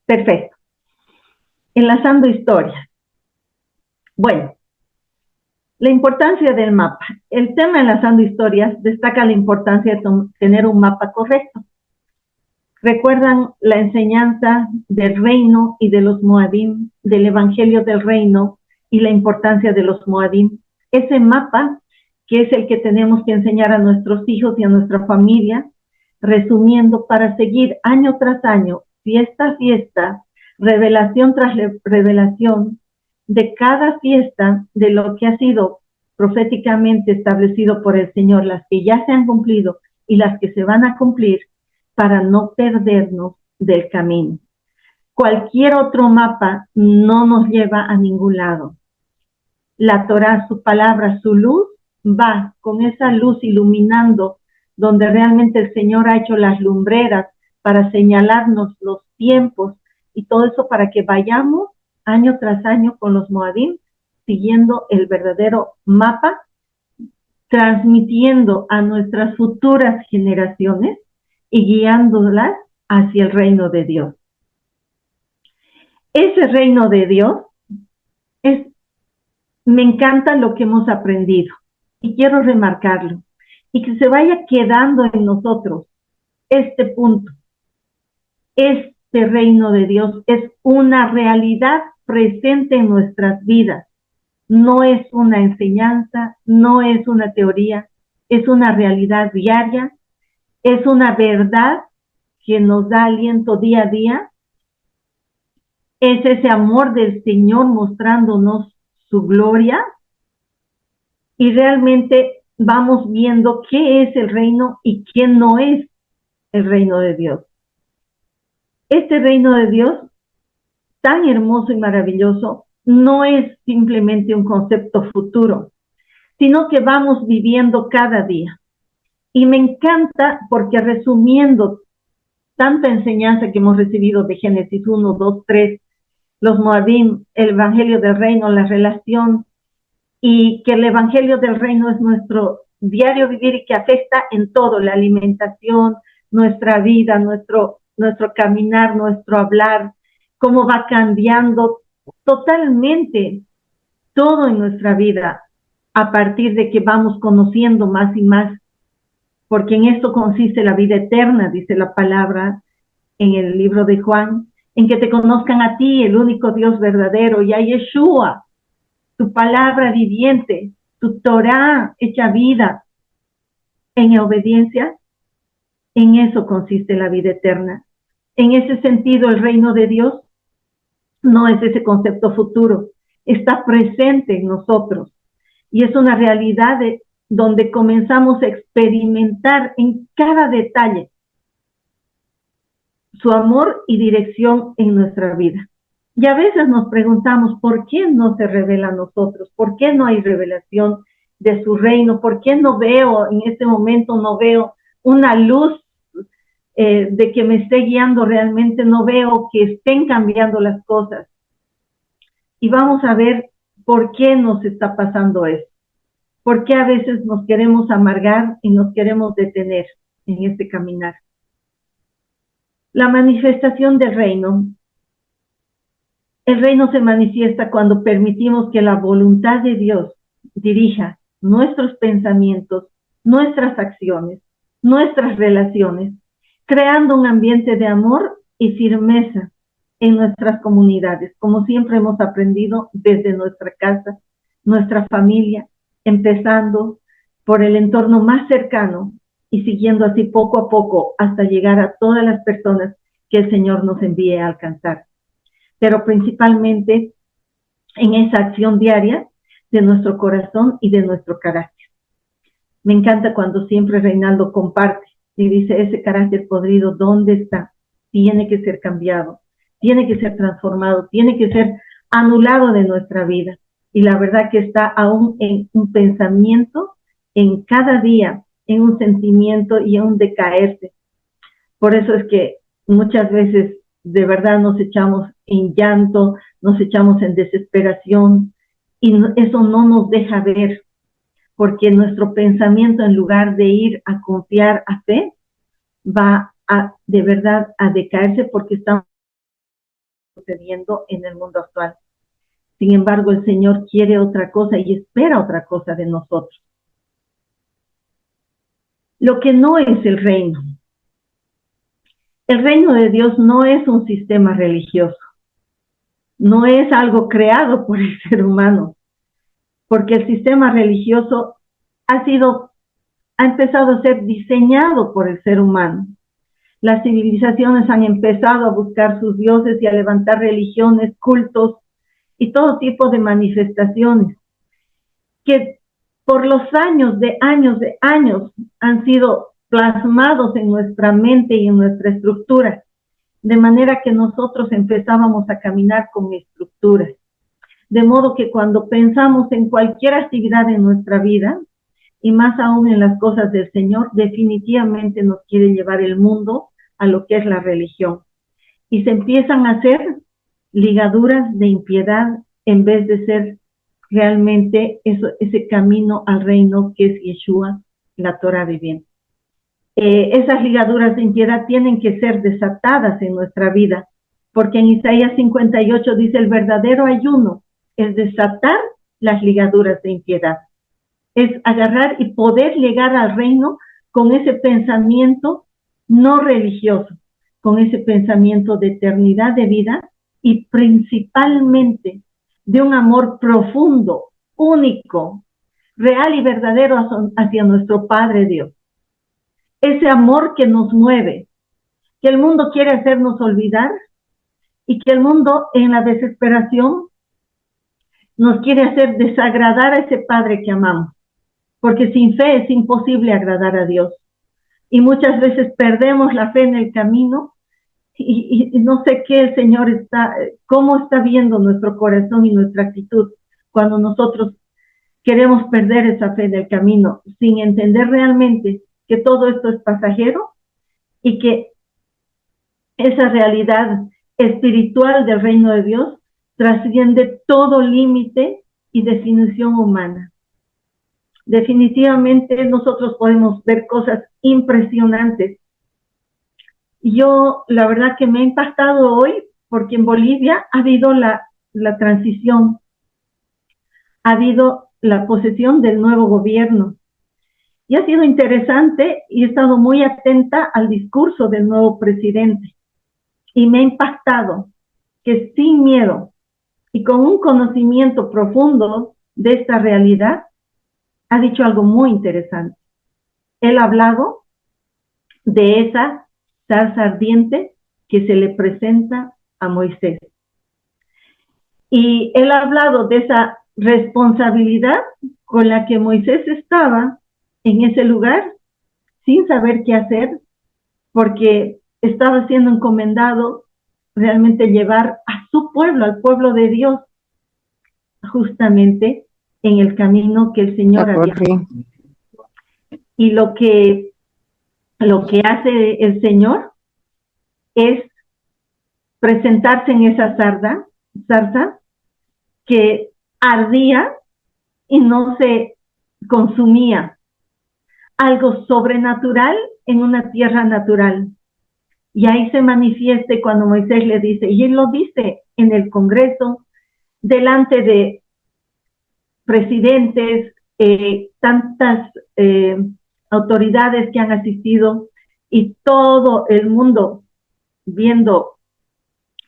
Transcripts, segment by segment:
Perfecto. Enlazando historias. Bueno, la importancia del mapa. El tema Enlazando historias destaca la importancia de tener un mapa correcto. ¿Recuerdan la enseñanza del reino y de los Moadim, del evangelio del reino y la importancia de los Moadim? Ese mapa, que es el que tenemos que enseñar a nuestros hijos y a nuestra familia, resumiendo, para seguir año tras año, fiesta a fiesta, revelación tras revelación, de cada fiesta, de lo que ha sido proféticamente establecido por el Señor, las que ya se han cumplido y las que se van a cumplir, para no perdernos del camino. Cualquier otro mapa no nos lleva a ningún lado. La Torá, su palabra, su luz, va con esa luz iluminando donde realmente el Señor ha hecho las lumbreras para señalarnos los tiempos y todo eso para que vayamos año tras año con los Moadim, siguiendo el verdadero mapa, transmitiendo a nuestras futuras generaciones y guiándolas hacia el reino de Dios. Ese reino de Dios me encanta lo que hemos aprendido y quiero remarcarlo y que se vaya quedando en nosotros este punto. Este reino de Dios es una realidad presente en nuestras vidas. No es una enseñanza, no es una teoría, es una realidad diaria, es una verdad que nos da aliento día a día. Es ese amor del Señor mostrándonos su gloria y realmente vamos viendo qué es el reino y qué no es el reino de Dios. Este reino de Dios, tan hermoso y maravilloso, no es simplemente un concepto futuro, sino que vamos viviendo cada día. Y me encanta porque resumiendo tanta enseñanza que hemos recibido de Génesis 1, 2, 3, los Moadim, el evangelio del reino, la relación, y que el evangelio del reino es nuestro diario vivir y que afecta en todo, la alimentación, nuestra vida, nuestro caminar, nuestro hablar, cómo va cambiando totalmente todo en nuestra vida a partir de que vamos conociendo más y más, porque en esto consiste la vida eterna, dice la palabra en el libro de Juan, en que te conozcan a ti, el único Dios verdadero, y a Yeshua, tu palabra viviente, tu Torá hecha vida, en obediencia. En eso consiste la vida eterna. En ese sentido, el reino de Dios no es ese concepto futuro, está presente en nosotros y es una realidad donde comenzamos a experimentar en cada detalle su amor y dirección en nuestra vida. Y a veces nos preguntamos, ¿por qué no se revela a nosotros? ¿Por qué no hay revelación de su reino? ¿Por qué no veo, en este momento no veo una luz de que me esté guiando realmente? No veo que estén cambiando las cosas. Y vamos a ver por qué nos está pasando esto. ¿Por qué a veces nos queremos amargar y nos queremos detener en este caminar? La manifestación del reino. El reino se manifiesta cuando permitimos que la voluntad de Dios dirija nuestros pensamientos, nuestras acciones, nuestras relaciones, creando un ambiente de amor y firmeza en nuestras comunidades, como siempre hemos aprendido desde nuestra casa, nuestra familia, empezando por el entorno más cercano y siguiendo así poco a poco hasta llegar a todas las personas que el Señor nos envíe a alcanzar. Pero principalmente en esa acción diaria de nuestro corazón y de nuestro carácter. Me encanta cuando siempre Reinaldo comparte y dice, ese carácter podrido, ¿dónde está? Tiene que ser cambiado, tiene que ser transformado, tiene que ser anulado de nuestra vida. Y la verdad que está aún en un pensamiento, en cada día, en un sentimiento y en un decaerse. Por eso es que muchas veces de verdad nos echamos en llanto, nos echamos en desesperación y eso no nos deja ver, porque nuestro pensamiento, en lugar de ir a confiar a fe, va a de verdad a decaerse porque estamos sucediendo en el mundo actual. Sin embargo, el Señor quiere otra cosa y espera otra cosa de nosotros. Lo que no es el reino. El reino de Dios no es un sistema religioso. No es algo creado por el ser humano, porque el sistema religioso ha empezado a ser diseñado por el ser humano. Las civilizaciones han empezado a buscar sus dioses y a levantar religiones, cultos y todo tipo de manifestaciones que por los años han sido plasmados en nuestra mente y en nuestra estructura, de manera que nosotros empezábamos a caminar con estructuras. De modo que cuando pensamos en cualquier actividad en nuestra vida, y más aún en las cosas del Señor, definitivamente nos quiere llevar el mundo a lo que es la religión. Y se empiezan a hacer ligaduras de impiedad en vez de ser realmente ese camino al reino que es Yeshua, la Torah viviente. Esas ligaduras de impiedad tienen que ser desatadas en nuestra vida, porque en Isaías 58 dice: el verdadero ayuno es desatar las ligaduras de impiedad, es agarrar y poder llegar al reino con ese pensamiento no religioso, con ese pensamiento de eternidad de vida y principalmente de un amor profundo, único, real y verdadero hacia nuestro Padre Dios. Ese amor que nos mueve, que el mundo quiere hacernos olvidar y que el mundo en la desesperación nos quiere hacer desagradar a ese Padre que amamos, porque sin fe es imposible agradar a Dios. Y muchas veces perdemos la fe en el camino y no sé qué el Señor cómo está viendo nuestro corazón y nuestra actitud cuando nosotros queremos perder esa fe del camino sin entender realmente que todo esto es pasajero y que esa realidad espiritual del reino de Dios trasciende todo límite y definición humana. Definitivamente nosotros podemos ver cosas impresionantes. Yo, la verdad que me ha impactado hoy, porque en Bolivia ha habido la transición, ha habido la posesión del nuevo gobierno. Y ha sido interesante y he estado muy atenta al discurso del nuevo presidente. Y me ha impactado que sin miedo y con un conocimiento profundo de esta realidad, ha dicho algo muy interesante. Él ha hablado de esa zarza ardiente que se le presenta a Moisés. Y él ha hablado de esa responsabilidad con la que Moisés estaba en ese lugar sin saber qué hacer, porque estaba siendo encomendado realmente llevar a su pueblo, al pueblo de Dios, justamente en el camino que el Señor había. Y lo que hace el Señor es presentarse en esa zarza que ardía y no se consumía. Algo sobrenatural en una tierra natural. Y ahí se manifieste cuando Moisés le dice, y él lo dice en el Congreso, delante de presidentes, tantas autoridades que han asistido y todo el mundo viendo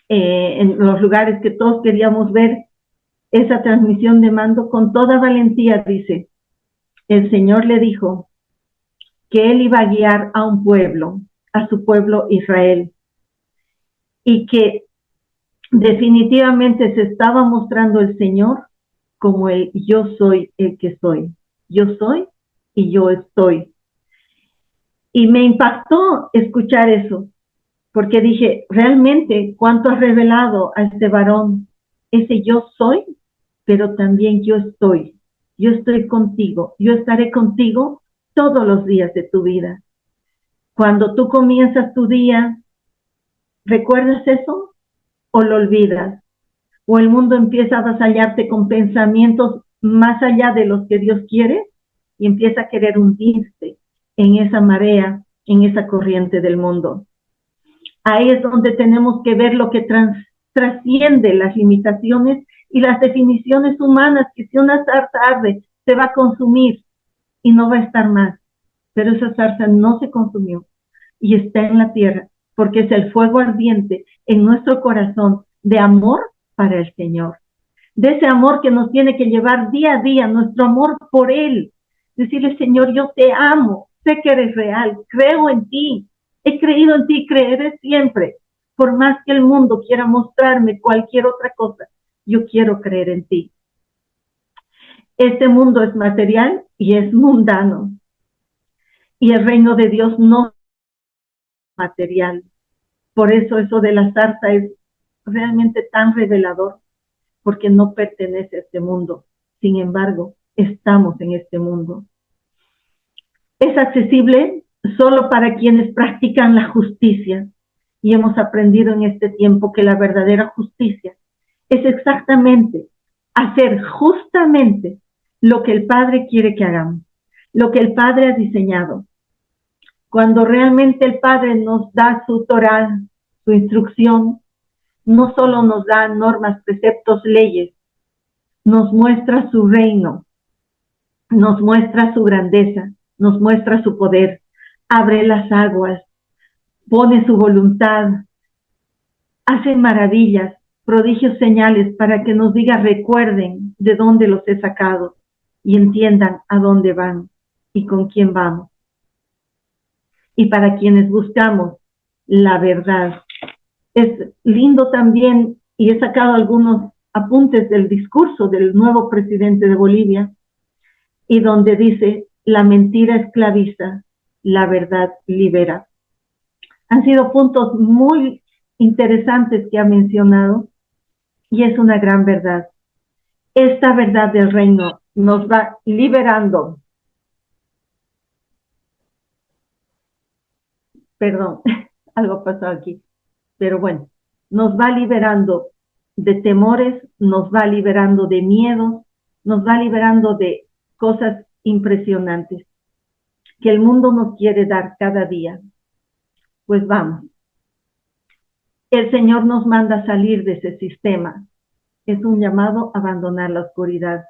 en los lugares que todos queríamos ver esa transmisión de mando, con toda valentía dice, el Señor le dijo que él iba a guiar a un pueblo, a su pueblo Israel, y que definitivamente se estaba mostrando el Señor como el yo soy el que soy. Yo soy y yo estoy. Y me impactó escuchar eso, porque dije, realmente, ¿cuánto has revelado a este varón? Ese yo soy, pero también yo estoy. Yo estoy contigo. Yo estaré contigo todos los días de tu vida. Cuando tú comienzas tu día, ¿recuerdas eso o lo olvidas? O el mundo empieza a avasallarte con pensamientos más allá de los que Dios quiere y empieza a querer hundirse en esa marea, en esa corriente del mundo. Ahí es donde tenemos que ver lo que trasciende las limitaciones y las definiciones humanas, que si una zarza arde, se va a consumir y no va a estar más. Pero esa zarza no se consumió y está en la tierra, porque es el fuego ardiente en nuestro corazón de amor para el Señor. De ese amor que nos tiene que llevar día a día, nuestro amor por Él. Decirle, Señor, yo te amo, sé que eres real, creo en ti, he creído en ti, creeré siempre. Por más que el mundo quiera mostrarme cualquier otra cosa, yo quiero creer en ti. Este mundo es material y es mundano. Y el reino de Dios no es material. Por eso de la zarza es realmente tan revelador, porque no pertenece a este mundo. Sin embargo, estamos en este mundo. Es accesible solo para quienes practican la justicia. Y hemos aprendido en este tiempo que la verdadera justicia es exactamente hacer justamente lo que el Padre quiere que hagamos, lo que el Padre ha diseñado. Cuando realmente el Padre nos da su Torá, su instrucción, no solo nos da normas, preceptos, leyes, nos muestra su reino, nos muestra su grandeza, nos muestra su poder, abre las aguas, pone su voluntad, hace maravillas, prodigios, señales para que nos diga, recuerden de dónde los he sacado y entiendan a dónde van y con quién vamos. Y para quienes buscamos la verdad. Es lindo también, y he sacado algunos apuntes del discurso del nuevo presidente de Bolivia, y donde dice, la mentira esclaviza, la verdad libera. Han sido puntos muy interesantes que ha mencionado, y es una gran verdad. Esta verdad del reino nos va liberando. Perdón, algo pasó aquí. Pero bueno, nos va liberando de temores, nos va liberando de miedos, nos va liberando de cosas impresionantes que el mundo nos quiere dar cada día. Pues vamos. El Señor nos manda salir de ese sistema. Es un llamado a abandonar la oscuridad.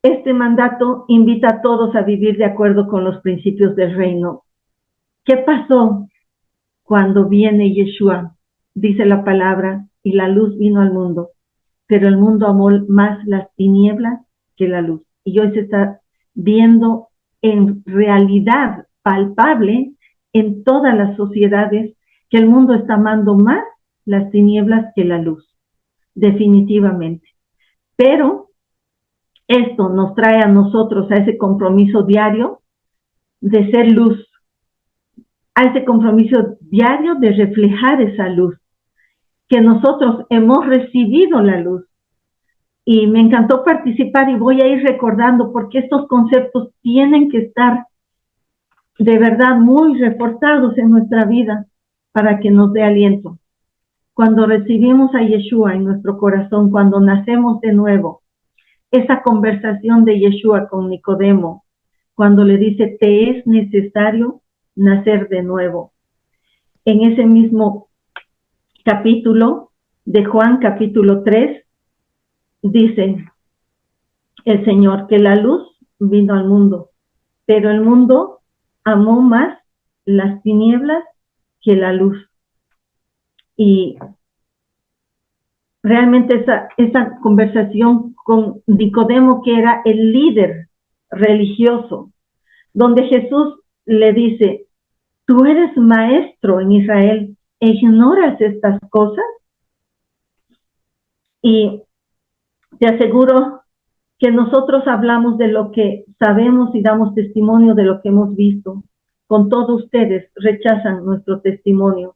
Este mandato invita a todos a vivir de acuerdo con los principios del reino. ¿Qué pasó cuando viene Yeshua? Dice la palabra, y la luz vino al mundo, pero el mundo amó más las tinieblas que la luz. Y hoy se está viendo en realidad palpable en todas las sociedades que el mundo está amando más las tinieblas que la luz, definitivamente. Pero esto nos trae a nosotros a ese compromiso diario de ser luz, a ese compromiso diario de reflejar esa luz, que nosotros hemos recibido la luz. Y me encantó participar y voy a ir recordando porque estos conceptos tienen que estar de verdad muy reforzados en nuestra vida para que nos dé aliento. Cuando recibimos a Yeshua en nuestro corazón, cuando nacemos de nuevo, esa conversación de Yeshua con Nicodemo, cuando le dice, te es necesario nacer de nuevo. En ese mismo capítulo de Juan, capítulo 3, dice el Señor que la luz vino al mundo, pero el mundo amó más las tinieblas que la luz. Y realmente esa conversación con Nicodemo, que era el líder religioso, donde Jesús le dice, tú eres maestro en Israel e ignoras estas cosas. Y te aseguro que nosotros hablamos de lo que sabemos y damos testimonio de lo que hemos visto. Con todos ustedes rechazan nuestro testimonio.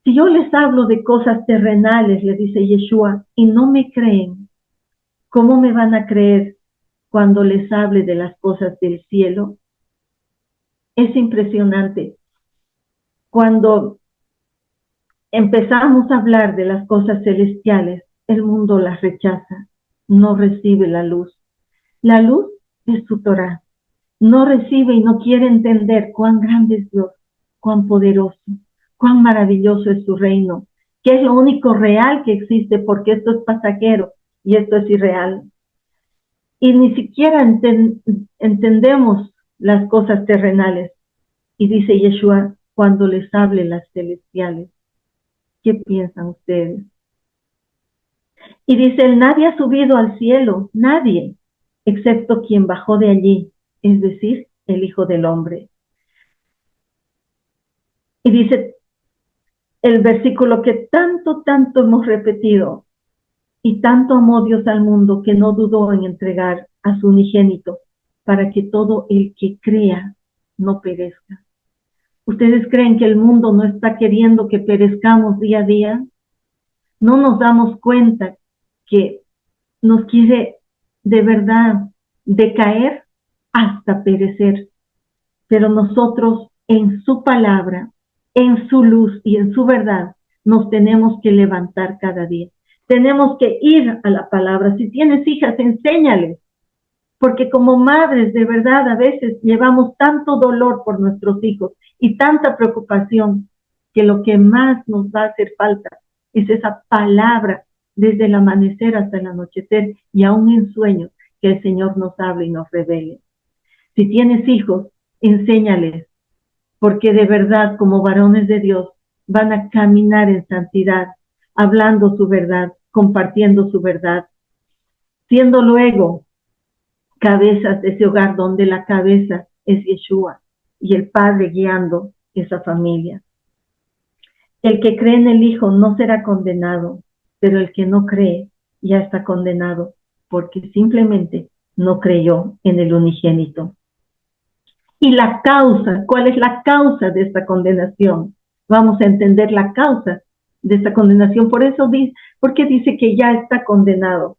Si yo les hablo de cosas terrenales, le dice Yeshua, y no me creen, ¿cómo me van a creer cuando les hable de las cosas del cielo? Es impresionante. Cuando empezamos a hablar de las cosas celestiales, el mundo las rechaza, no recibe la luz. La luz es su Torá. No recibe y no quiere entender cuán grande es Dios, cuán poderoso, cuán maravilloso es su reino, que es lo único real que existe, porque esto es pasajero y esto es irreal. Y ni siquiera entendemos las cosas terrenales. Y dice Yeshua, cuando les hable las celestiales, ¿qué piensan ustedes? Y dice, nadie ha subido al cielo, nadie, excepto quien bajó de allí, es decir, el Hijo del Hombre. Y dice el versículo que tanto hemos repetido, y tanto amó Dios al mundo que no dudó en entregar a su unigénito para que todo el que crea no perezca. ¿Ustedes creen que el mundo no está queriendo que perezcamos día a día? No nos damos cuenta que nos quiere de verdad decaer hasta perecer. Pero nosotros en su palabra, en su luz y en su verdad, nos tenemos que levantar cada día. Tenemos que ir a la palabra. Si tienes hijas, enséñales. Porque como madres, de verdad, a veces llevamos tanto dolor por nuestros hijos y tanta preocupación que lo que más nos va a hacer falta es esa palabra desde el amanecer hasta el anochecer y aún en sueños que el Señor nos hable y nos revele. Si tienes hijos, enséñales, porque de verdad, como varones de Dios, van a caminar en santidad, hablando su verdad, compartiendo su verdad, siendo luego cabezas de ese hogar donde la cabeza es Yeshua y el Padre guiando esa familia. El que cree en el Hijo no será condenado, pero el que no cree ya está condenado porque simplemente no creyó en el unigénito. Y la causa, ¿cuál es la causa de esta condenación? Vamos a entender la causa de esta condenación. Por eso dice, porque dice que ya está condenado.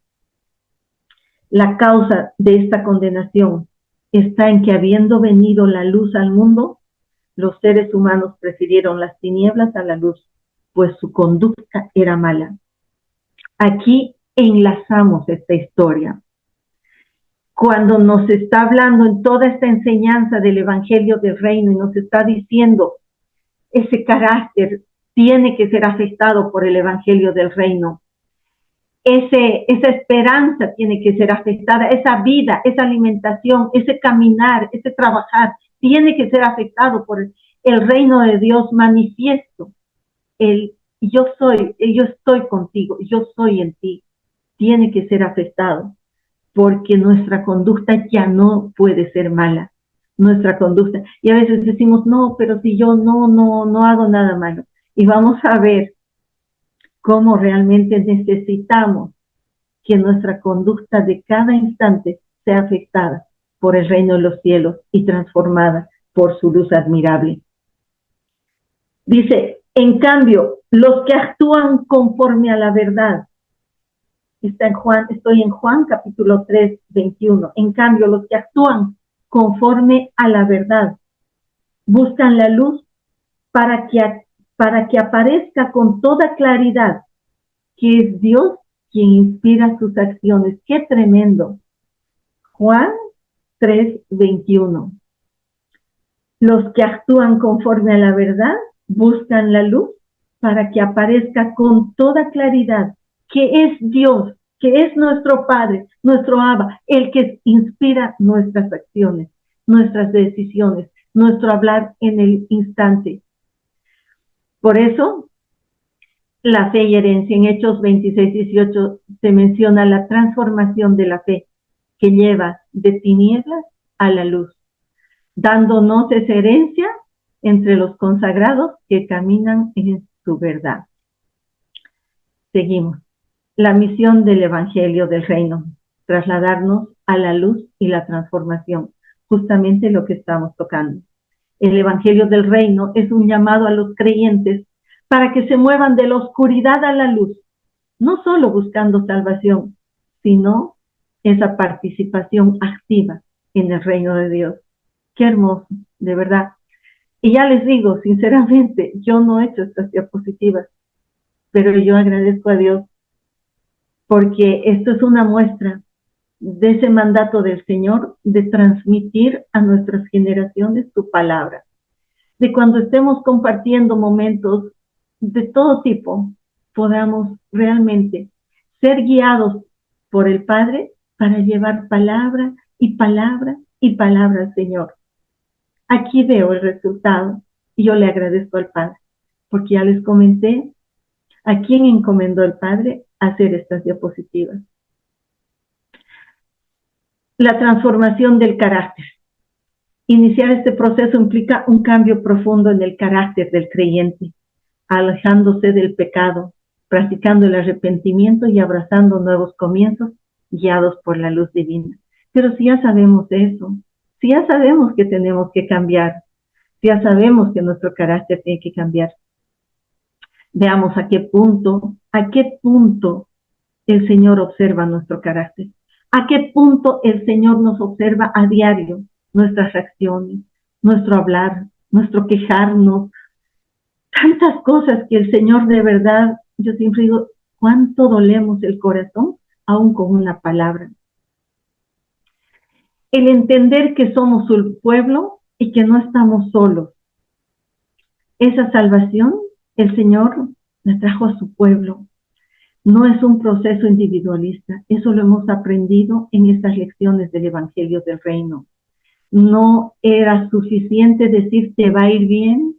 La causa de esta condenación está en que habiendo venido la luz al mundo, los seres humanos prefirieron las tinieblas a la luz, pues su conducta era mala. Aquí enlazamos esta historia. Cuando nos está hablando en toda esta enseñanza del Evangelio del Reino y nos está diciendo ese carácter tiene que ser afectado por el Evangelio del Reino. Esa esperanza tiene que ser afectada, esa vida, esa alimentación, ese caminar, ese trabajar, tiene que ser afectado por el reino de Dios manifiesto. Yo estoy contigo, yo soy en ti, tiene que ser afectado, porque nuestra conducta ya no puede ser mala, nuestra conducta. Y a veces decimos, no, pero si yo no hago nada malo. Y vamos a ver cómo realmente necesitamos que nuestra conducta de cada instante sea afectada por el reino de los cielos y transformada por su luz admirable. Dice, en cambio, los que actúan conforme a la verdad, estoy en Juan capítulo 3, 21. En cambio, los que actúan conforme a la verdad buscan la luz para que aparezca con toda claridad que es Dios quien inspira sus acciones. ¡Qué tremendo! Juan 3, 21. Los que actúan conforme a la verdad buscan la luz para que aparezca con toda claridad que es Dios, que es nuestro Padre, nuestro Abba, el que inspira nuestras acciones, nuestras decisiones, nuestro hablar en el instante. Por eso, la fe y herencia, en Hechos 26, 18, se menciona la transformación de la fe que lleva de tinieblas a la luz, dándonos esa herencia entre los consagrados que caminan en su verdad. Seguimos. La misión del Evangelio del Reino, trasladarnos a la luz y la transformación, justamente lo que estamos tocando. El Evangelio del Reino es un llamado a los creyentes para que se muevan de la oscuridad a la luz, no solo buscando salvación, sino esa participación activa en el reino de Dios. Qué hermoso, de verdad. Y ya les digo, sinceramente, yo no he hecho estas diapositivas, pero yo agradezco a Dios porque esto es una muestra de ese mandato del Señor de transmitir a nuestras generaciones su palabra. De cuando estemos compartiendo momentos de todo tipo, podamos realmente ser guiados por el Padre para llevar palabra y palabra y palabra al Señor. Aquí veo el resultado y yo le agradezco al Padre, porque ya les comenté a quién encomendó el Padre hacer estas diapositivas. La transformación del carácter. Iniciar este proceso implica un cambio profundo en el carácter del creyente, alejándose del pecado, practicando el arrepentimiento y abrazando nuevos comienzos, guiados por la luz divina. Pero si ya sabemos eso, si ya sabemos que tenemos que cambiar, si ya sabemos que nuestro carácter tiene que cambiar, veamos a qué punto el Señor observa nuestro carácter, a qué punto el Señor nos observa a diario, nuestras reacciones, nuestro hablar, nuestro quejarnos, tantas cosas que el Señor de verdad, yo siempre digo, cuánto dolemos el corazón aún con una palabra. El entender que somos su pueblo y que no estamos solos. Esa salvación, el Señor la trajo a su pueblo. No es un proceso individualista, eso lo hemos aprendido en estas lecciones del Evangelio del Reino. No era suficiente decir te va a ir bien,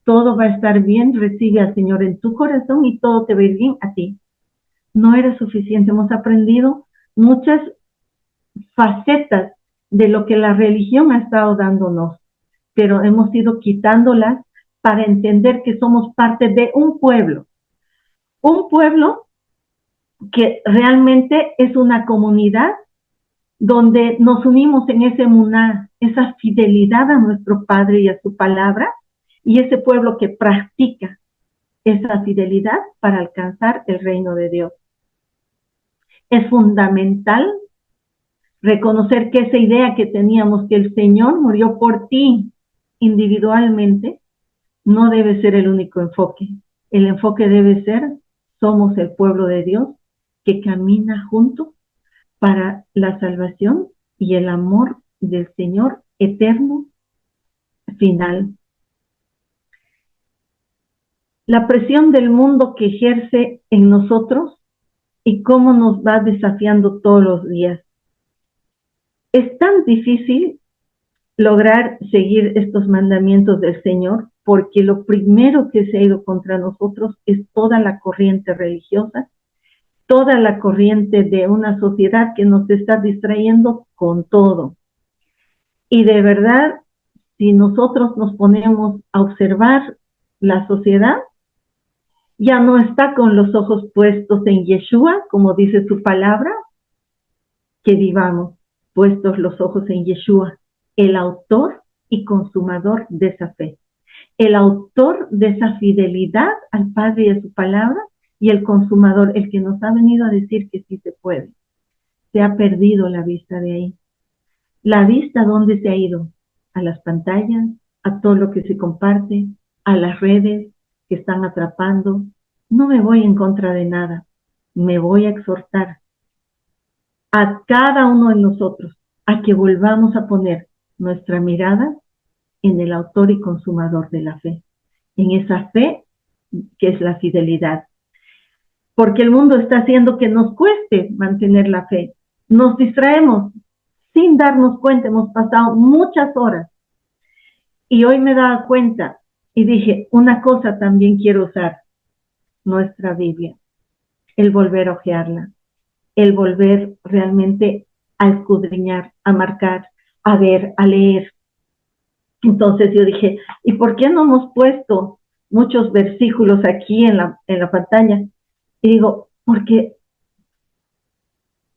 todo va a estar bien, recibe al Señor en tu corazón y todo te va a ir bien a ti. No era suficiente, hemos aprendido muchas facetas de lo que la religión ha estado dándonos, pero hemos ido quitándolas para entender que somos parte de un pueblo que realmente es una comunidad donde nos unimos en ese emuná, esa fidelidad a nuestro Padre y a su palabra, y ese pueblo que practica esa fidelidad para alcanzar el reino de Dios. Es fundamental reconocer que esa idea que teníamos, que el Señor murió por ti individualmente, no debe ser el único enfoque. El enfoque debe ser, somos el pueblo de Dios que camina juntos para la salvación y el amor del Señor eterno final. La presión del mundo que ejerce en nosotros y cómo nos va desafiando todos los días. Es tan difícil lograr seguir estos mandamientos del Señor porque lo primero que se ha ido contra nosotros es toda la corriente religiosa, toda la corriente de una sociedad que nos está distrayendo con todo. Y de verdad, si nosotros nos ponemos a observar la sociedad, ya no está con los ojos puestos en Yeshua, como dice su palabra, que vivamos puestos los ojos en Yeshua, el autor y consumador de esa fe, el autor de esa fidelidad al Padre y a su palabra, y el consumador, el que nos ha venido a decir que sí se puede. Se ha perdido la vista de ahí. La vista, ¿dónde se ha ido? A las pantallas, a todo lo que se comparte, a las redes que están atrapando. No me voy en contra de nada, me voy a exhortar a cada uno de nosotros a que volvamos a poner nuestra mirada en el autor y consumador de la fe, en esa fe que es la fidelidad. Porque el mundo está haciendo que nos cueste mantener la fe. Nos distraemos sin darnos cuenta, hemos pasado muchas horas. Y hoy me daba cuenta y dije, una cosa también quiero usar, nuestra Biblia, el volver a hojearla, el volver realmente a escudriñar, a marcar, a ver, a leer. Entonces yo dije, ¿y por qué no hemos puesto muchos versículos aquí en la pantalla? Y digo, porque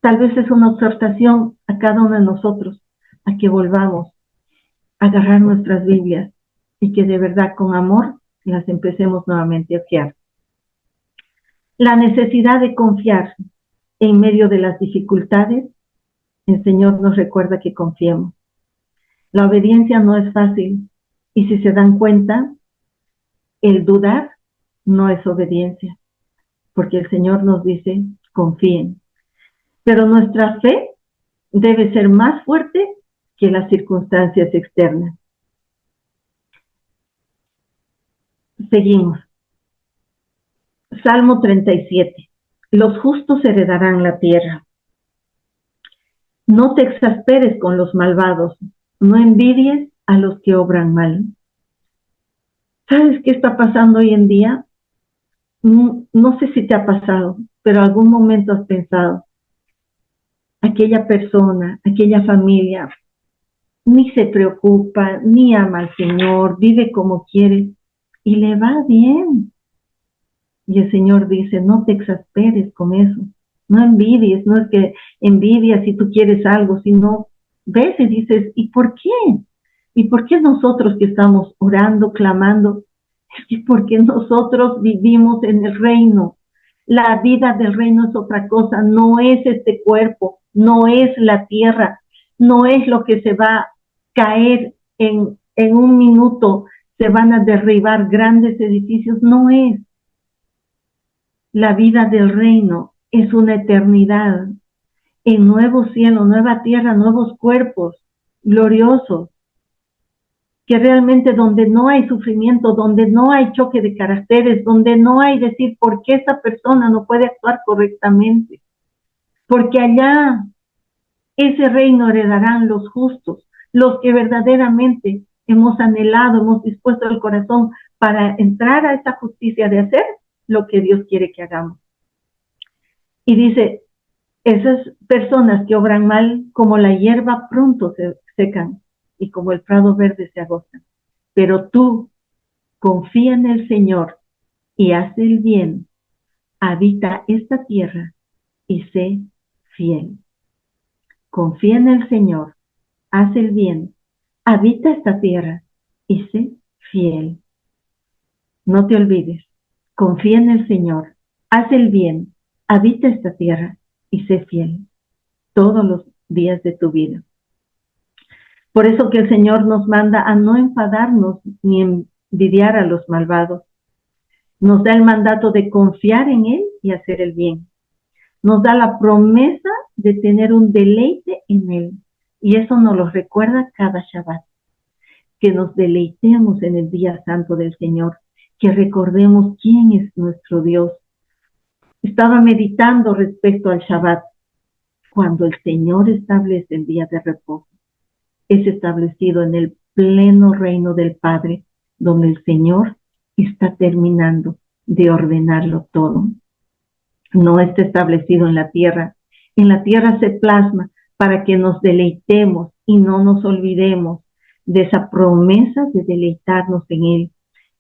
tal vez es una exhortación a cada uno de nosotros a que volvamos a agarrar nuestras Biblias y que de verdad con amor las empecemos nuevamente a hojear. La necesidad de confiar en medio de las dificultades, el Señor nos recuerda que confiemos. La obediencia no es fácil y si se dan cuenta, el dudar no es obediencia, porque el Señor nos dice, confíen. Pero nuestra fe debe ser más fuerte que las circunstancias externas. Seguimos. Salmo 37. Los justos heredarán la tierra. No te exasperes con los malvados, no envidies a los que obran mal. ¿Sabes qué está pasando hoy en día? No sé si te ha pasado, pero algún momento has pensado, aquella persona, aquella familia, ni se preocupa, ni ama al Señor, vive como quiere y le va bien. Y el Señor dice, no te exasperes con eso, no envidies, no es que envidias si tú quieres algo, sino ves y dices, ¿y por qué? ¿Y por qué nosotros que estamos orando, clamando? Es que porque nosotros vivimos en el reino. La vida del reino es otra cosa, no es este cuerpo, no es la tierra, no es lo que se va a caer en un minuto, se van a derribar grandes edificios, no es. La vida del reino es una eternidad en nuevo cielo, nueva tierra, nuevos cuerpos gloriosos, que realmente donde no hay sufrimiento, donde no hay choque de caracteres, donde no hay decir por qué esa persona no puede actuar correctamente, porque allá ese reino heredarán los justos, los que verdaderamente hemos anhelado, hemos dispuesto el corazón para entrar a esa justicia de hacer lo que Dios quiere que hagamos. Y dice, esas personas que obran mal, como la hierba pronto se secan y como el prado verde se agotan. Pero tú confía en el Señor y haz el bien, habita esta tierra y sé fiel. Confía en el Señor, haz el bien, habita esta tierra y sé fiel. No te olvides, confía en el Señor, haz el bien, habita esta tierra y sé fiel todos los días de tu vida. Por eso que el Señor nos manda a no enfadarnos ni envidiar a los malvados. Nos da el mandato de confiar en Él y hacer el bien. Nos da la promesa de tener un deleite en Él. Y eso nos lo recuerda cada Shabbat. Que nos deleitemos en el día santo del Señor. Que recordemos quién es nuestro Dios. Estaba meditando respecto al Shabbat. Cuando el Señor establece el día de reposo, es establecido en el pleno reino del Padre, donde el Señor está terminando de ordenarlo todo. No está establecido en la tierra. En la tierra se plasma para que nos deleitemos y no nos olvidemos de esa promesa de deleitarnos en Él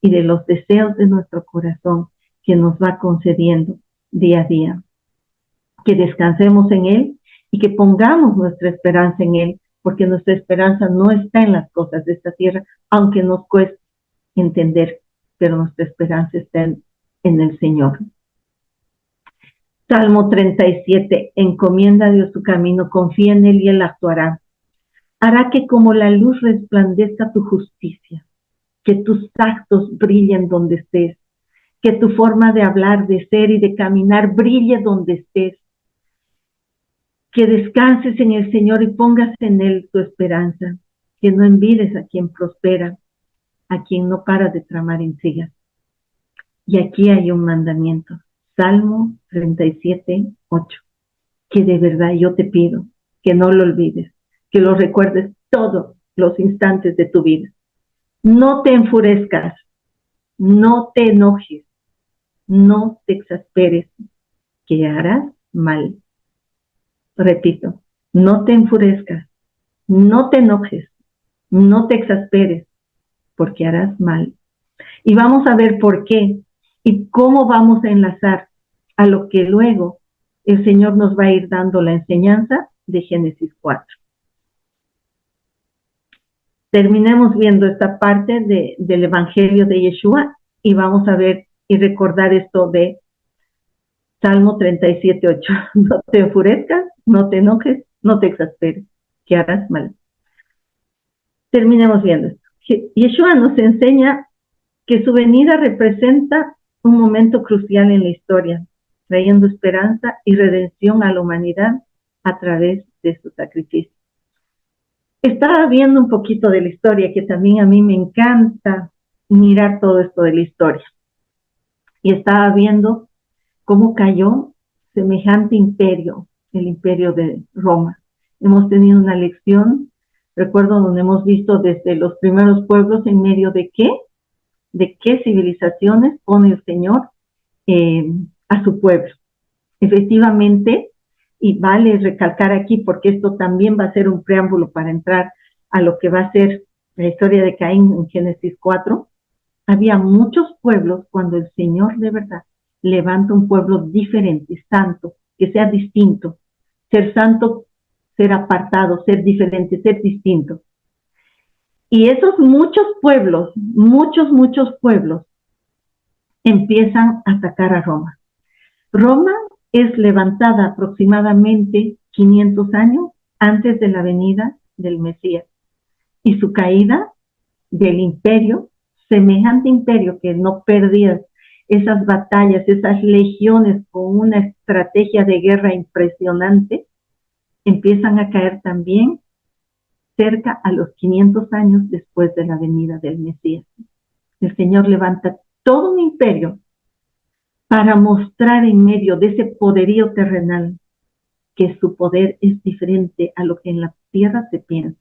y de los deseos de nuestro corazón que nos va concediendo día a día. Que descansemos en Él y que pongamos nuestra esperanza en Él, porque nuestra esperanza no está en las cosas de esta tierra, aunque nos cueste entender, pero nuestra esperanza está en el Señor. Salmo 37, encomienda a Dios tu camino, confía en Él y Él actuará. Hará que como la luz resplandezca tu justicia, que tus actos brillen donde estés, que tu forma de hablar, de ser y de caminar brille donde estés, que descanses en el Señor y pongas en Él tu esperanza, que no envides a quien prospera, a quien no para de tramar intrigas. Y aquí hay un mandamiento, Salmo 37, 8, que de verdad yo te pido que no lo olvides, que lo recuerdes todos los instantes de tu vida. No te enfurezcas, no te enojes, no te exasperes, que harás mal. Repito, no te enfurezcas, no te enojes, no te exasperes, porque harás mal. Y vamos a ver por qué y cómo vamos a enlazar a lo que luego el Señor nos va a ir dando la enseñanza de Génesis 4. Terminemos viendo esta parte del Evangelio de Yeshua y vamos a ver y recordar esto de Salmo 37, 8. No te enfurezcas, no te enojes, no te exasperes, que harás mal. Terminemos viendo esto. Yeshua nos enseña que su venida representa un momento crucial en la historia, trayendo esperanza y redención a la humanidad a través de su sacrificio. Estaba viendo un poquito de la historia, que también a mí me encanta mirar todo esto de la historia. y estaba viendo cómo cayó semejante imperio, el imperio de Roma. Hemos tenido una lección, recuerdo, donde hemos visto desde los primeros pueblos en medio de qué civilizaciones pone el Señor a su pueblo. Efectivamente, y vale recalcar aquí, porque esto también va a ser un preámbulo para entrar a lo que va a ser la historia de Caín en Génesis 4, había muchos pueblos cuando el Señor de verdad levanta un pueblo diferente, santo, que sea distinto. Ser santo, ser apartado, ser diferente, ser distinto. Y esos muchos pueblos, muchos pueblos, empiezan a atacar a Roma. Roma es levantada aproximadamente 500 años antes de la venida del Mesías. Y su caída del imperio, semejante imperio que no perdía esas batallas, esas legiones con una estrategia de guerra impresionante, empiezan a caer también cerca a los 500 años después de la venida del Mesías. El Señor levanta todo un imperio para mostrar en medio de ese poderío terrenal que su poder es diferente a lo que en la tierra se piensa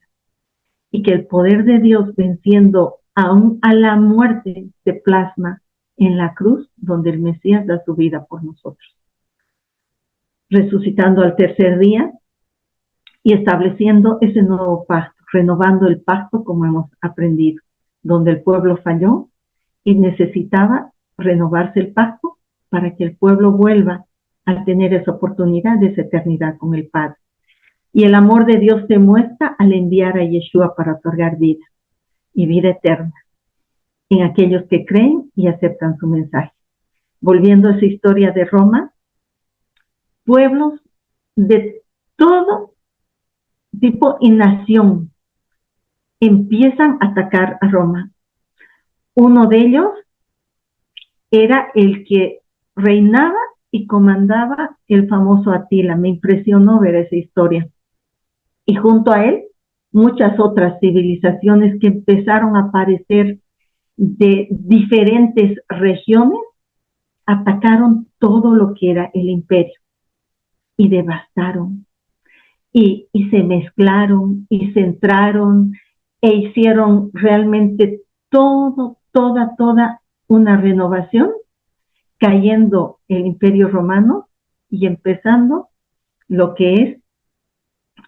y que el poder de Dios venciendo aún a la muerte se plasma en la cruz donde el Mesías da su vida por nosotros, resucitando al tercer día y estableciendo ese nuevo pacto, renovando el pacto como hemos aprendido, donde el pueblo falló y necesitaba renovarse el pacto para que el pueblo vuelva a tener esa oportunidad de esa eternidad con el Padre. Y el amor de Dios se muestra al enviar a Yeshua para otorgar vida y vida eterna en aquellos que creen y aceptan su mensaje. Volviendo a esa historia de Roma, pueblos de todo tipo y nación empiezan a atacar a Roma. Uno de ellos era el que reinaba y comandaba el famoso Atila. Me impresionó ver esa historia. Y junto a él, muchas otras civilizaciones que empezaron a aparecer de diferentes regiones, atacaron todo lo que era el imperio y devastaron y se mezclaron y se entraron e hicieron realmente toda una renovación, cayendo el imperio romano y empezando lo que es,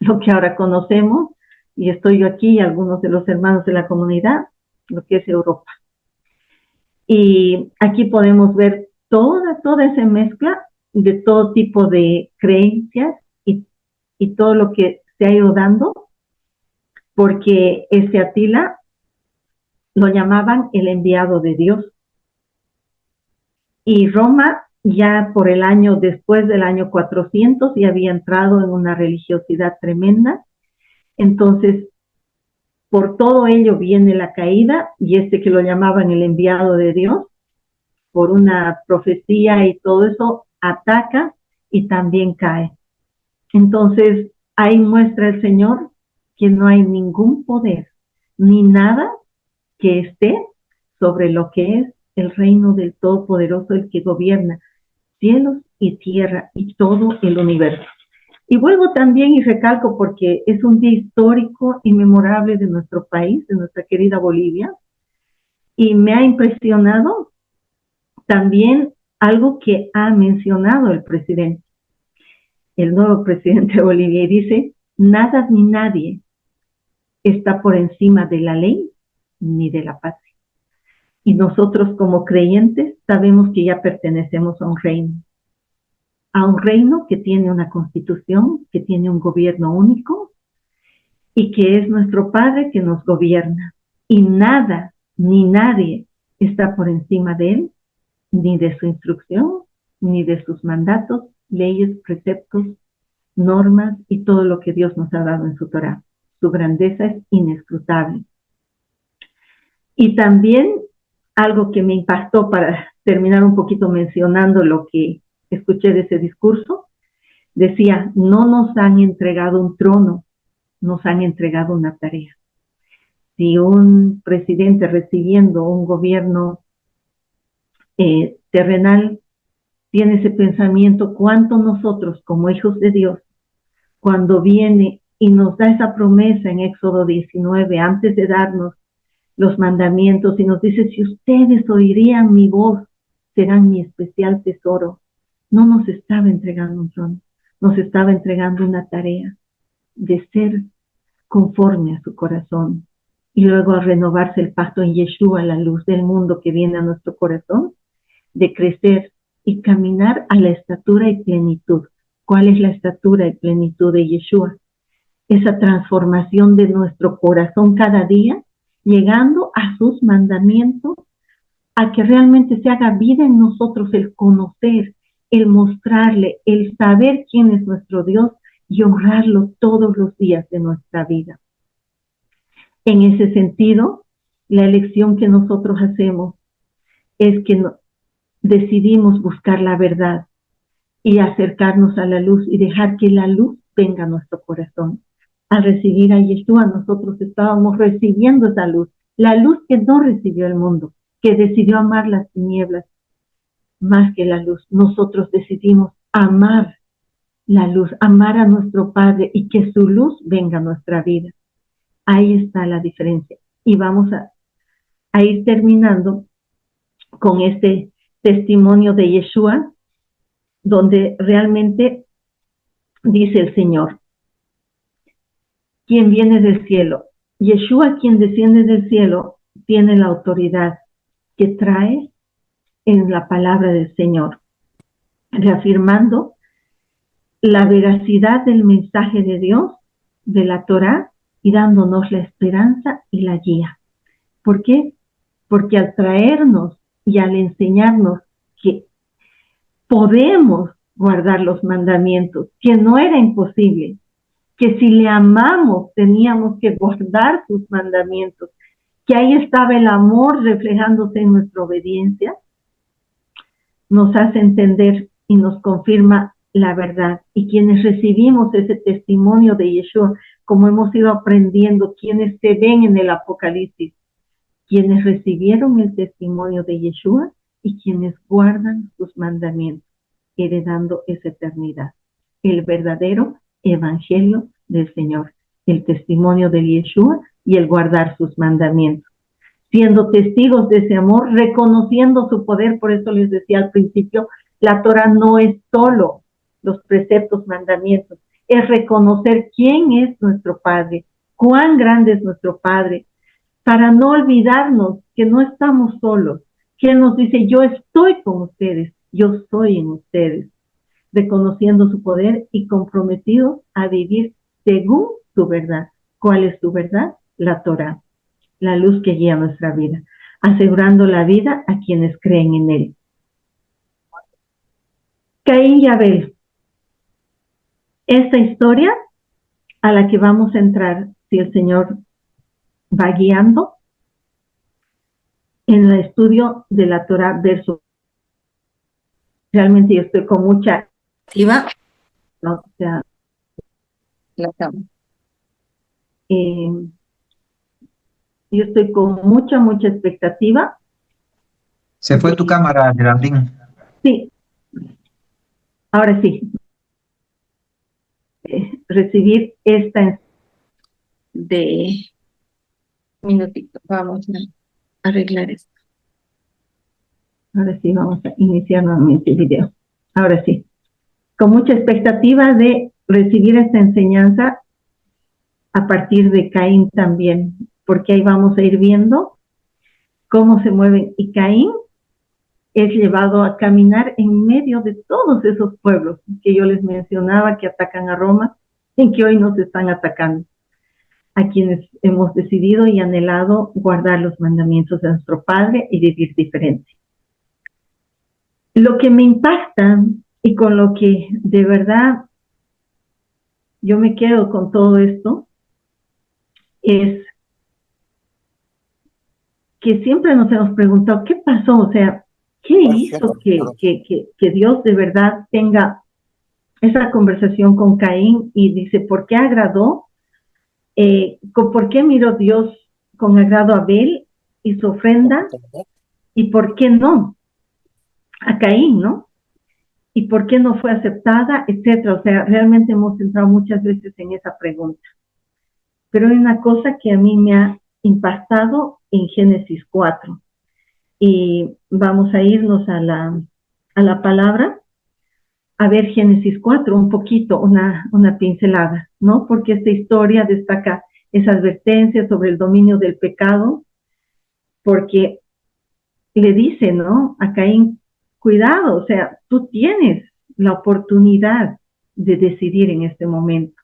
lo que ahora conocemos, y estoy yo aquí y algunos de los hermanos de la comunidad, lo que es Europa. Y aquí podemos ver toda esa mezcla de todo tipo de creencias y todo lo que se ha ido dando, porque ese Atila lo llamaban el enviado de Dios. Y Roma ya por el año, después del año 400, ya había entrado en una religiosidad tremenda. Entonces, por todo ello viene la caída, y que lo llamaban el enviado de Dios, por una profecía y todo eso, ataca y también cae. Entonces, ahí muestra el Señor que no hay ningún poder ni nada que esté sobre lo que es el reino del Todopoderoso, el que gobierna cielos y tierra y todo el universo. Y vuelvo también y recalco porque es un día histórico y memorable de nuestro país, de nuestra querida Bolivia, y me ha impresionado también algo que ha mencionado el presidente, el nuevo presidente de Bolivia, y dice: nada ni nadie está por encima de la ley ni de la patria. Y nosotros como creyentes sabemos que ya pertenecemos a un reino que tiene una constitución, que tiene un gobierno único y que es nuestro Padre que nos gobierna. Y nada ni nadie está por encima de él, ni de su instrucción, ni de sus mandatos, leyes, preceptos, normas y todo lo que Dios nos ha dado en su Torá. Su grandeza es inescrutable. Y también algo que me impactó, para terminar un poquito mencionando lo que escuché de ese discurso, decía: no nos han entregado un trono, nos han entregado una tarea. Si un presidente recibiendo un gobierno terrenal tiene ese pensamiento, cuánto nosotros como hijos de Dios, cuando viene y nos da esa promesa en Éxodo 19, antes de darnos los mandamientos, y nos dice, si ustedes oirían mi voz, serán mi especial tesoro. No nos estaba entregando un trono, nos estaba entregando una tarea de ser conforme a su corazón. Y luego al renovarse el pacto en Yeshua, la luz del mundo que viene a nuestro corazón, de crecer y caminar a la estatura y plenitud. ¿Cuál es la estatura y plenitud de Yeshua? Esa transformación de nuestro corazón cada día, llegando a sus mandamientos, a que realmente se haga vida en nosotros el conocer, el mostrarle, el saber quién es nuestro Dios y honrarlo todos los días de nuestra vida. En ese sentido, la elección que nosotros hacemos es que decidimos buscar la verdad y acercarnos a la luz y dejar que la luz venga a nuestro corazón. Al recibir a Yeshua, nosotros estábamos recibiendo esa luz, la luz que no recibió el mundo, que decidió amar las tinieblas más que la luz. Nosotros decidimos amar la luz, amar a nuestro Padre y que su luz venga a nuestra vida. Ahí está la diferencia. Y vamos a ir terminando con este testimonio de Yeshua, donde realmente dice el Señor, quien viene del cielo. Yeshua, quien desciende del cielo, tiene la autoridad que trae en la palabra del Señor, reafirmando la veracidad del mensaje de Dios, de la Torá, y dándonos la esperanza y la guía. ¿Por qué? Porque al traernos y al enseñarnos que podemos guardar los mandamientos, que no era imposible, que si le amamos teníamos que guardar sus mandamientos, que ahí estaba el amor reflejándose en nuestra obediencia, nos hace entender y nos confirma la verdad. Y quienes recibimos ese testimonio de Yeshua, como hemos ido aprendiendo, quienes se ven en el Apocalipsis, quienes recibieron el testimonio de Yeshua y quienes guardan sus mandamientos, heredando esa eternidad. El verdadero evangelio del Señor, el testimonio de Yeshua y el guardar sus mandamientos. Siendo testigos de ese amor, reconociendo su poder, por eso les decía al principio, la Torah no es solo los preceptos, mandamientos, es reconocer quién es nuestro Padre, cuán grande es nuestro Padre, para no olvidarnos que no estamos solos, que Él nos dice, yo estoy con ustedes, yo soy en ustedes, reconociendo su poder y comprometidos a vivir según su verdad. ¿Cuál es su verdad? La Torah, la luz que guía nuestra vida, asegurando la vida a quienes creen en Él. Caín y Abel. Esta historia a la que vamos a entrar, si el Señor va guiando, en el estudio de la Torah verso. Realmente yo estoy con mucha activa, ¿no? O sea, yo estoy con mucha expectativa. Se fue tu cámara, Geraldine. Sí, ahora sí. Recibir esta de minutito. Vamos a arreglar esto. Ahora sí, vamos a iniciar nuevamente el video. Ahora sí. Con mucha expectativa de recibir esta enseñanza a partir de Caín también, porque ahí vamos a ir viendo cómo se mueven. Y Caín es llevado a caminar en medio de todos esos pueblos que yo les mencionaba que atacan a Roma, en que hoy nos están atacando, a quienes hemos decidido y anhelado guardar los mandamientos de nuestro Padre y vivir diferente. Lo que me impacta y con lo que de verdad yo me quedo con todo esto es que siempre nos hemos preguntado, ¿qué pasó? O sea, ¿qué hizo que Dios de verdad tenga esa conversación con Caín y dice, ¿por qué agradó? ¿Por qué miró Dios con agrado a Abel y su ofrenda? ¿Y por qué no? a Caín, ¿no? ¿Y por qué no fue aceptada? Etcétera. O sea, realmente hemos entrado muchas veces en esa pregunta. Pero hay una cosa que a mí me ha impactado en Génesis 4. Y vamos a irnos a la palabra, a ver Génesis 4, un poquito, una pincelada, ¿no? Porque esta historia destaca esa advertencia sobre el dominio del pecado, porque le dice, ¿no? A Caín, cuidado, o sea, tú tienes la oportunidad de decidir en este momento.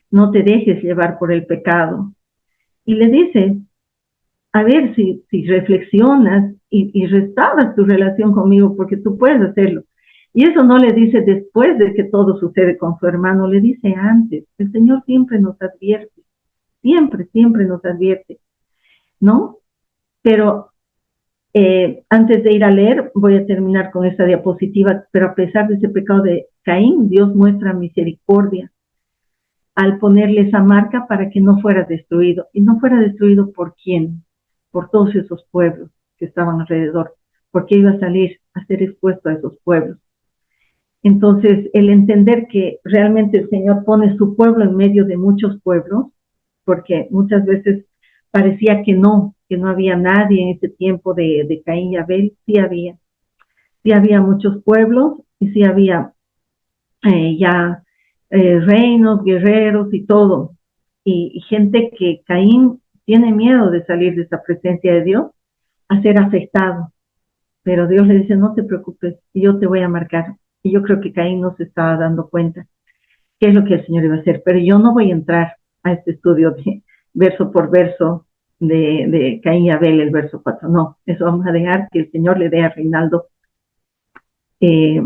No te dejes llevar por el pecado. Y le dice, a ver si reflexionas y restauras tu relación conmigo, porque tú puedes hacerlo. Y eso no le dice después de que todo sucede con su hermano, le dice antes. El Señor siempre nos advierte, siempre nos advierte, ¿no? Pero antes de ir a leer, voy a terminar con esta diapositiva, pero a pesar de ese pecado de Caín, Dios muestra misericordia al ponerle esa marca para que no fuera destruido. ¿Y no fuera destruido por quién? Por todos esos pueblos que estaban alrededor, porque iba a salir a ser expuesto a esos pueblos. Entonces, el entender que realmente el Señor pone su pueblo en medio de muchos pueblos, porque muchas veces parecía que no había nadie en ese tiempo de Caín y Abel, sí había muchos pueblos y sí había ya reinos, guerreros y todo, y gente que Caín tiene miedo de salir de esa presencia de Dios a ser afectado, pero Dios le dice, no te preocupes, yo te voy a marcar. Y yo creo que Caín no se estaba dando cuenta qué es lo que el Señor iba a hacer, pero yo no voy a entrar a este estudio de verso por verso de Caín y Abel, el verso 4, no, eso vamos a dejar que el Señor le dé a Reinaldo eh,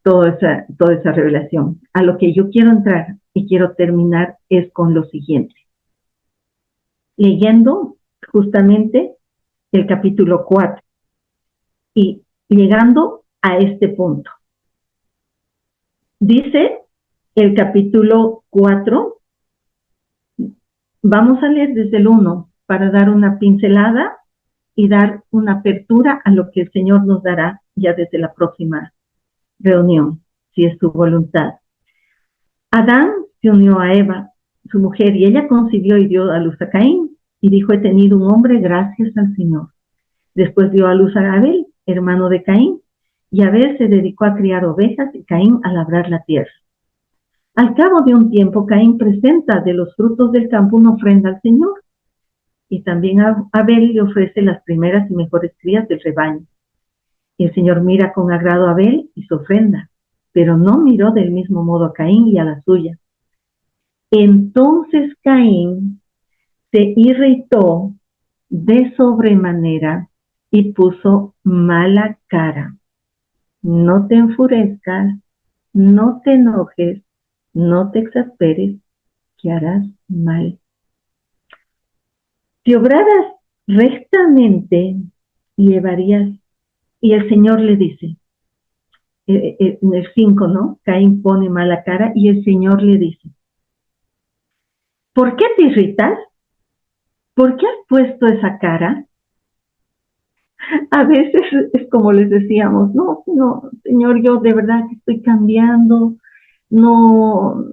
toda esa revelación. A lo que yo quiero entrar y quiero terminar es con lo siguiente. Leyendo justamente el capítulo 4 y llegando a este punto. Dice el capítulo 4, vamos a leer desde el 1 para dar una pincelada y dar una apertura a lo que el Señor nos dará ya desde la próxima reunión, si es su voluntad. Adán se unió a Eva, su mujer, y ella concibió y dio a luz a Caín, y dijo, he tenido un hombre gracias al Señor. Después dio a luz a Abel, hermano de Caín, y Abel se dedicó a criar ovejas y Caín a labrar la tierra. Al cabo de un tiempo, Caín presenta de los frutos del campo una ofrenda al Señor, y también Abel le ofrece las primeras y mejores crías del rebaño. Y el Señor mira con agrado a Abel y su ofrenda, pero no miró del mismo modo a Caín y a la suya. Entonces Caín se irritó de sobremanera y puso mala cara. No te enfurezcas, no te enojes, no te exasperes, que harás mal. Si obraras rectamente, llevarías, y el Señor le dice, en el 5, ¿no? Caín pone mala cara y el Señor le dice, ¿por qué te irritas? ¿Por qué has puesto esa cara? A veces es como les decíamos, no, Señor, yo de verdad que estoy cambiando, no,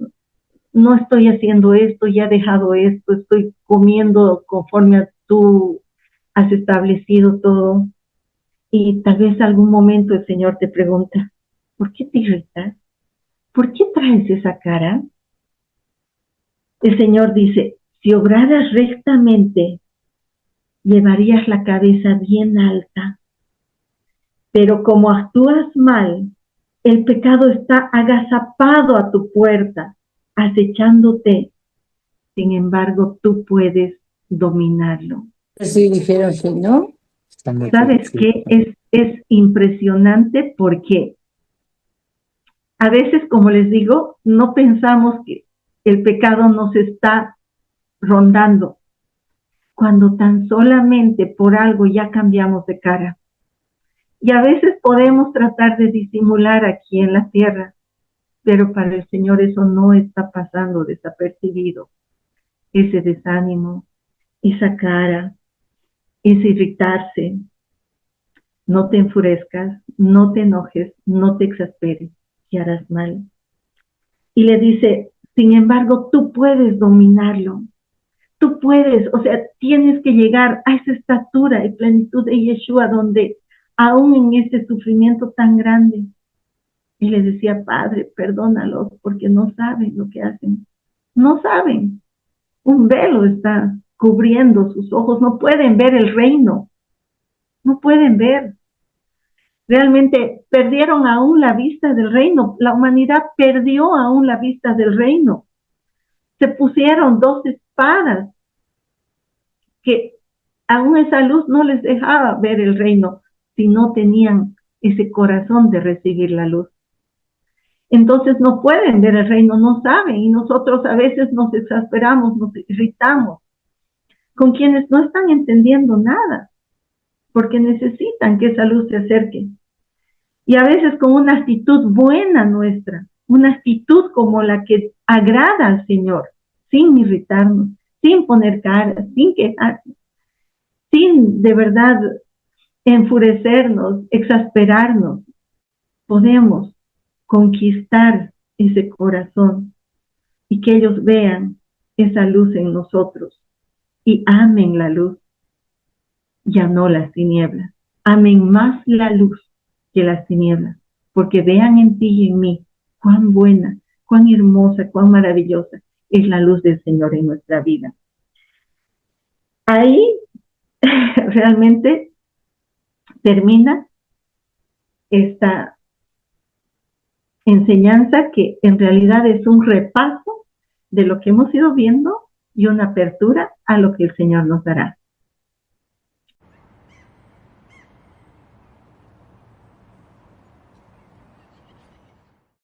no estoy haciendo esto, ya he dejado esto, estoy comiendo conforme a tú has establecido todo. Y tal vez algún momento el Señor te pregunta, ¿por qué te irritas? ¿Por qué traes esa cara? El Señor dice, si obraras rectamente, llevarías la cabeza bien alta, pero como actúas mal, el pecado está agazapado a tu puerta, acechándote. Sin embargo, tú puedes dominarlo. Sí, dijeron que no. ¿Sabes qué? Es impresionante porque a veces, como les digo, no pensamos que el pecado nos está rondando, cuando tan solamente por algo ya cambiamos de cara. Y a veces podemos tratar de disimular aquí en la tierra, pero para el Señor eso no está pasando desapercibido. Ese desánimo, esa cara, ese irritarse, no te enfurezcas, no te enojes, no te exasperes, y harás mal. Y le dice, sin embargo, tú puedes dominarlo. Tú puedes, o sea, tienes que llegar a esa estatura y plenitud de Yeshua, donde aún en este sufrimiento tan grande, él le decía, Padre, perdónalos, porque no saben lo que hacen. No saben. Un velo está cubriendo sus ojos, no pueden ver el reino, no pueden ver. Realmente perdieron aún la vista del reino, la humanidad perdió aún la vista del reino. Se pusieron dos espadas que aún esa luz no les dejaba ver el reino si no tenían ese corazón de recibir la luz. Entonces no pueden ver el reino, no saben, y nosotros a veces nos exasperamos, nos irritamos con quienes no están entendiendo nada, porque necesitan que esa luz se acerque. Y a veces con una actitud buena nuestra, una actitud como la que agrada al Señor, sin irritarnos, sin poner cara, sin quejarnos, sin de verdad enfurecernos, exasperarnos, podemos conquistar ese corazón y que ellos vean esa luz en nosotros y amen la luz, ya no las tinieblas. Amen más la luz que las tinieblas, porque vean en ti y en mí cuán buena, cuán hermosa, cuán maravillosa es la luz del Señor en nuestra vida. Ahí realmente termina esta enseñanza que en realidad es un repaso de lo que hemos ido viendo y una apertura a lo que el Señor nos dará.